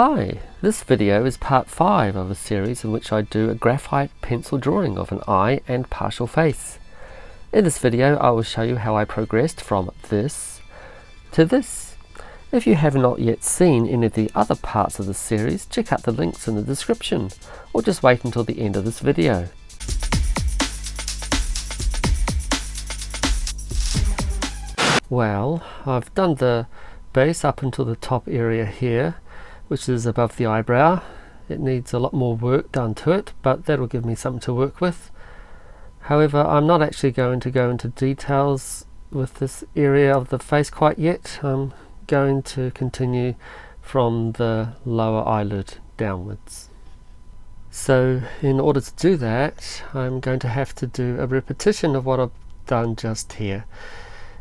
Hi, this video is part 5 of a series in which I do a graphite pencil drawing of an eye and partial face. In this video I will show you how I progressed from this to this. If you have not yet seen any of the other parts of this series, check out the links in the description, or just wait until the end of this video. Well, I've done the base up until the top area here, which is above the eyebrow. It needs a lot more work done to it, but that'll give me something to work with. However, I'm not actually going to go into details with this area of the face quite yet. I'm going to continue from the lower eyelid downwards. So in order to do that, I'm going to have to do a repetition of what I've done just here,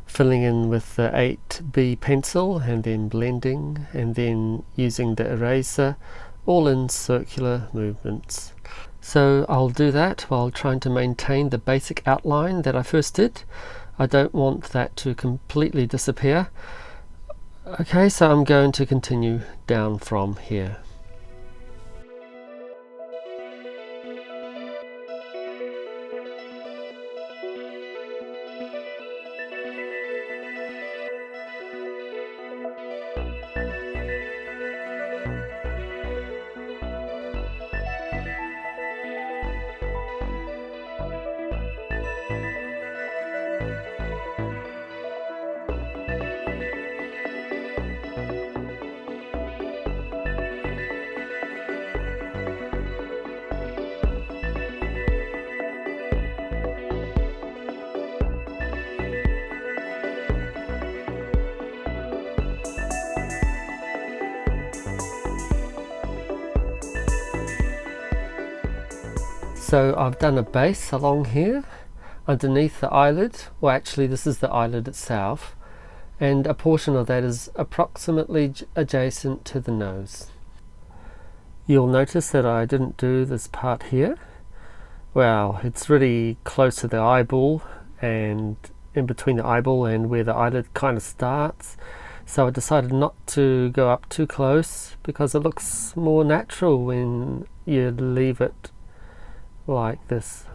filling in with the 8B pencil and then blending and then using the eraser, all in circular movements. So I'll do that while trying to maintain the basic outline that I first did. I don't want that to completely disappear. Okay, so I'm going to continue down from here. So I've done a base along here underneath the eyelid. Well, actually this is the eyelid itself, and a portion of that is approximately adjacent to the nose. You'll notice that I didn't do this part here. Well, it's really close to the eyeball and in between the eyeball and where the eyelid kind of starts. So I decided not to go up too close because it looks more natural when you leave it like this.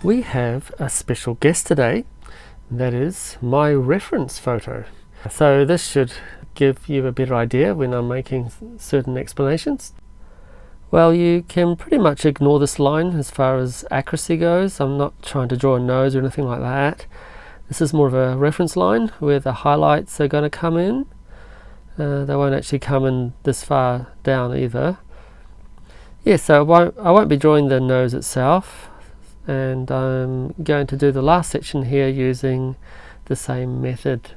We have a special guest today, that is my reference photo. So this should give you a better idea when I'm making certain explanations. Well, you can pretty much ignore this line as far as accuracy goes. I'm not trying to draw a nose or anything like that. This is more of a reference line where the highlights are going to come in. They won't actually come in this far down either. Yeah, so I won't be drawing the nose itself. And I'm going to do the last section here using the same method.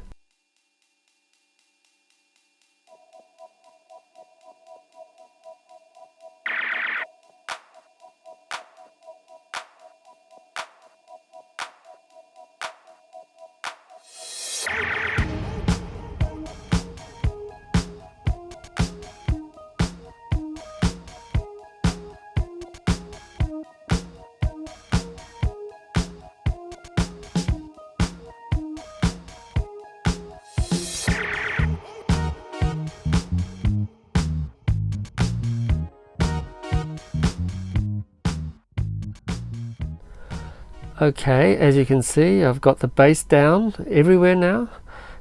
Okay, as you can see, I've got the base down everywhere now,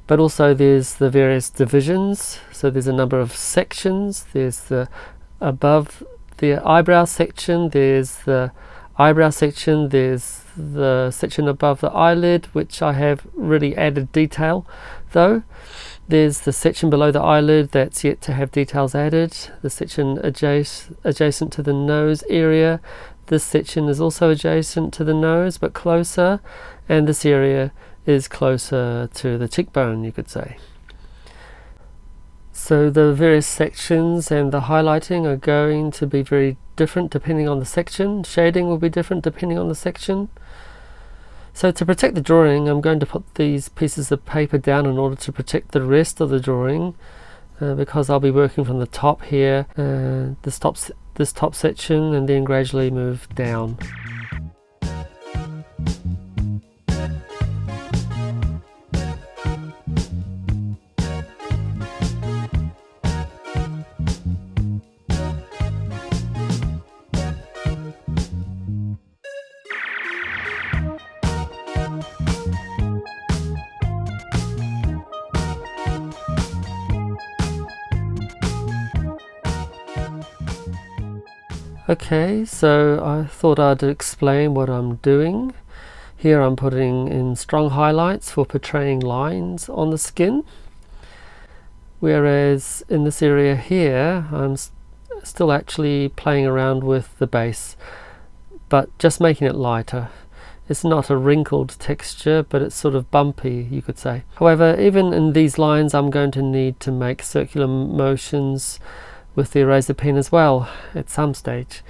but also there's the various divisions. So there's a number of sections. There's the above the eyebrow section, there's the eyebrow section, there's the section above the eyelid, which I have really added detail though. There's the section below the eyelid that's yet to have details added, the section adjacent to the nose area. This section is also adjacent to the nose but closer, and this area is closer to the cheekbone, you could say. So the various sections and the highlighting are going to be very different depending on the section. Shading will be different depending on the section. So to protect the drawing, I'm going to put these pieces of paper down in order to protect the rest of the drawing, because I'll be working from the top here, this top section, and then gradually move down. Okay, so I thought I'd explain what I'm doing. Here I'm putting in strong highlights for portraying lines on the skin, whereas in this area here I'm still actually playing around with the base, but just making it lighter. It's not a wrinkled texture, but it's sort of bumpy, you could say. However, even in these lines I'm going to need to make circular motions with the eraser pen as well at some stage,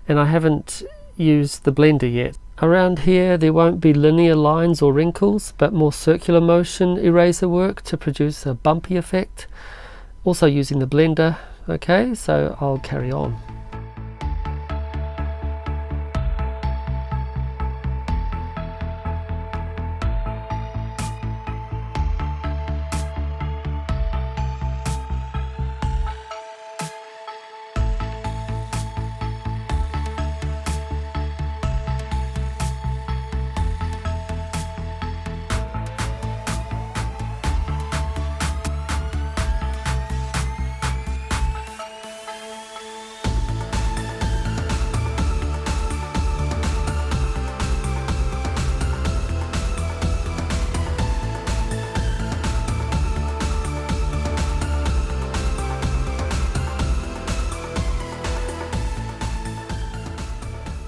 and I haven't used the blender yet. Around here there won't be linear lines or wrinkles, but more circular motion eraser work to produce a bumpy effect, also using the blender. Okay, so I'll carry on.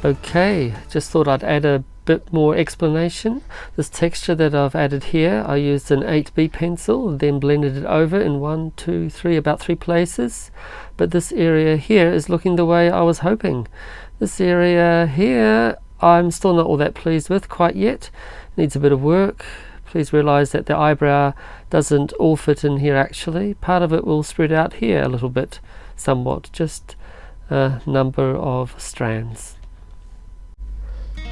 Okay, just thought I'd add a bit more explanation. This texture that I've added here, I used an 8B pencil, then blended it over in about three places. But this area here is looking the way I was hoping. This area here, I'm still not all that pleased with quite yet. Needs a bit of work. Please realize that the eyebrow doesn't all fit in here actually. Part of it will spread out here a little bit, somewhat, just a number of strands.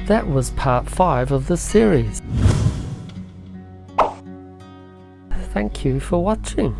That was part 5 of this series. Thank you for watching.